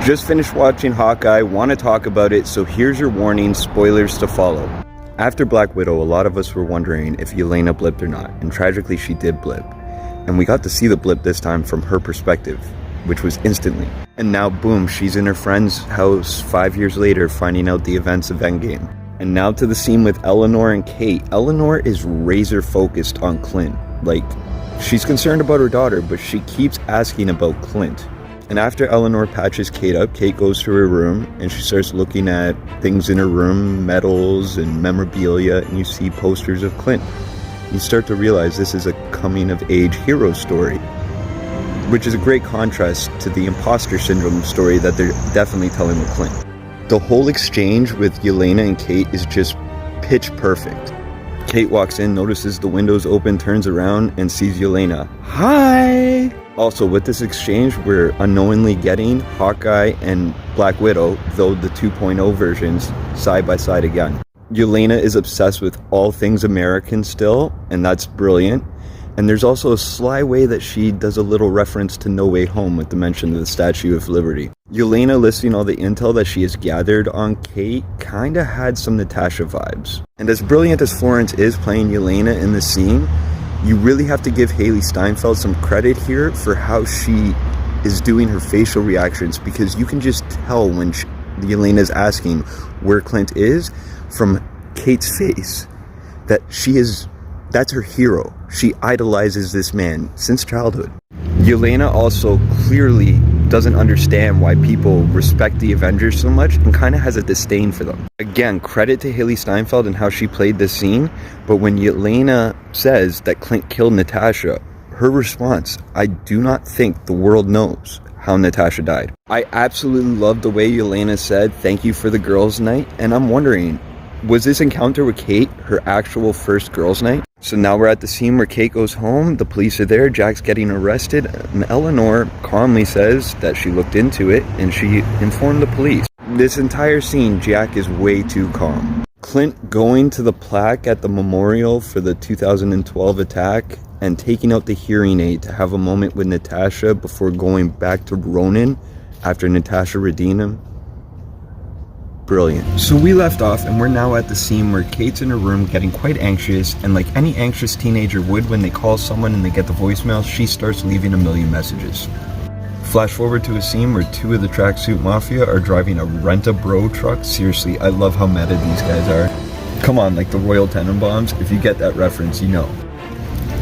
Just finished watching Hawkeye, want to talk about it, so here's your warning, spoilers to follow. After Black Widow, a lot of us were wondering if Yelena blipped or not, and tragically she did blip. And we got to see the blip this time from her perspective, which was instantly. And now boom, she's in her friend's house 5 years later finding out the events of Endgame. And now to the scene with Eleanor and Kate. Eleanor is razor focused on Clint. Like, she's concerned about her daughter, but she keeps asking about Clint. And after Eleanor patches Kate up, Kate goes to her room and she starts looking at things in her room, medals and memorabilia, and you see posters of Clint. You start to realize this is a coming-of-age hero story, which is a great contrast to the imposter syndrome story that they're definitely telling with Clint. The whole exchange with Yelena and Kate is just pitch perfect. Kate walks in, notices the windows open, turns around, and sees Yelena. Hi! Also, with this exchange, we're unknowingly getting Hawkeye and Black Widow, though the 2.0 versions, side by side again. Yelena is obsessed with all things American still, and that's brilliant. And there's also a sly way that she does a little reference to No Way Home with the mention of the Statue of Liberty. Yelena listing all the intel that she has gathered on Kate kinda had some Natasha vibes. And as brilliant as Florence is playing Yelena in the scene, you really have to give Haley Steinfeld some credit here for how she is doing her facial reactions, because you can just tell when Yelena's asking where Clint is from Kate's face that that's her hero. She idolizes this man since childhood. Yelena also clearly doesn't understand why people respect the Avengers so much and kind of has a disdain for them. Again, credit to Haley Steinfeld and how she played this scene, but when Yelena says that Clint killed Natasha, her response, I do not think the world knows how Natasha died. I absolutely love the way Yelena said, thank you for the girls' night, and I'm wondering, was this encounter with Kate her actual first girls' night? So now we're at the scene where Kate goes home, the police are there, Jack's getting arrested, and Eleanor calmly says that she looked into it and she informed the police. This entire scene, Jack is way too calm. Clint going to the plaque at the memorial for the 2012 attack and taking out the hearing aid to have a moment with Natasha before going back to Ronan after Natasha redeemed him. Brilliant. So we left off and we're now at the scene where Kate's in her room getting quite anxious, and like any anxious teenager would when they call someone and they get the voicemail, she starts leaving a million messages. Flash forward to a scene where two of the Tracksuit Mafia are driving a Rent-A-Bro truck. Seriously, I love how meta these guys are. Come on, like the Royal Tenenbaums, if you get that reference, you know.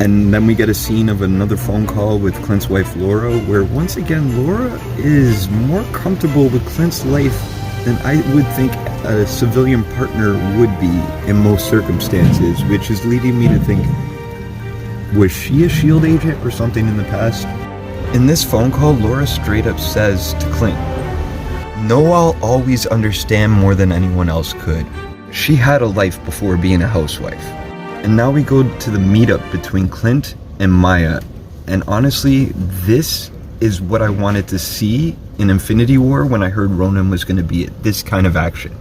And then we get a scene of another phone call with Clint's wife Laura, where once again Laura is more comfortable with Clint's life than I would think a civilian partner would be in most circumstances, which is leading me to think, was she a SHIELD agent or something in the past? In this phone call, Laura straight up says to Clint, "No, I'll always understand more than anyone else could. She had a life before being a housewife." And now we go to the meetup between Clint and Maya, and honestly, this is what I wanted to see in Infinity War when I heard Ronan was going to be this kind of action.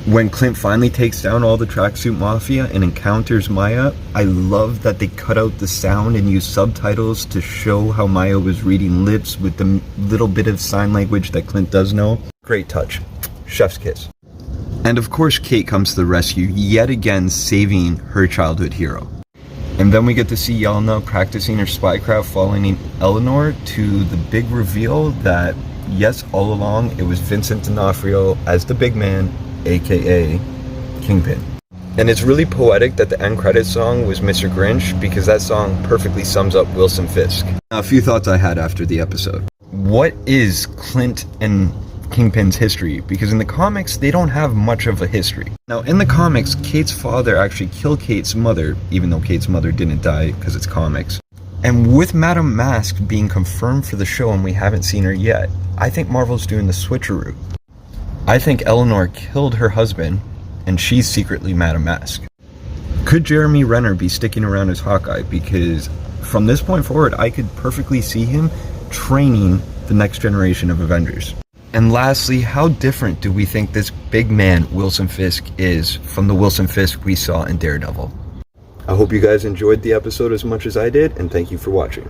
When Clint finally takes down all the Tracksuit Mafia and encounters Maya, I love that they cut out the sound and use subtitles to show how Maya was reading lips with the little bit of sign language that Clint does know. Great touch. Chef's kiss. And of course Kate comes to the rescue, yet again saving her childhood hero. And then we get to see Yelena practicing her spycraft following Eleanor to the big reveal that, yes, all along, it was Vincent D'Onofrio as the big man, aka Kingpin. And it's really poetic that the end credits song was Mr. Grinch, because that song perfectly sums up Wilson Fisk. Now, a few thoughts I had after the episode. What is Clint and Kingpin's history? Because in the comics, they don't have much of a history. Now, in the comics, Kate's father actually killed Kate's mother, even though Kate's mother didn't die because it's comics. And with Madame Mask being confirmed for the show and we haven't seen her yet, I think Marvel's doing the switcheroo. I think Eleanor killed her husband and she's secretly Madame Mask. Could Jeremy Renner be sticking around as Hawkeye? Because from this point forward, I could perfectly see him training the next generation of Avengers. And lastly, how different do we think this big man, Wilson Fisk, is from the Wilson Fisk we saw in Daredevil? I hope you guys enjoyed the episode as much as I did, and thank you for watching.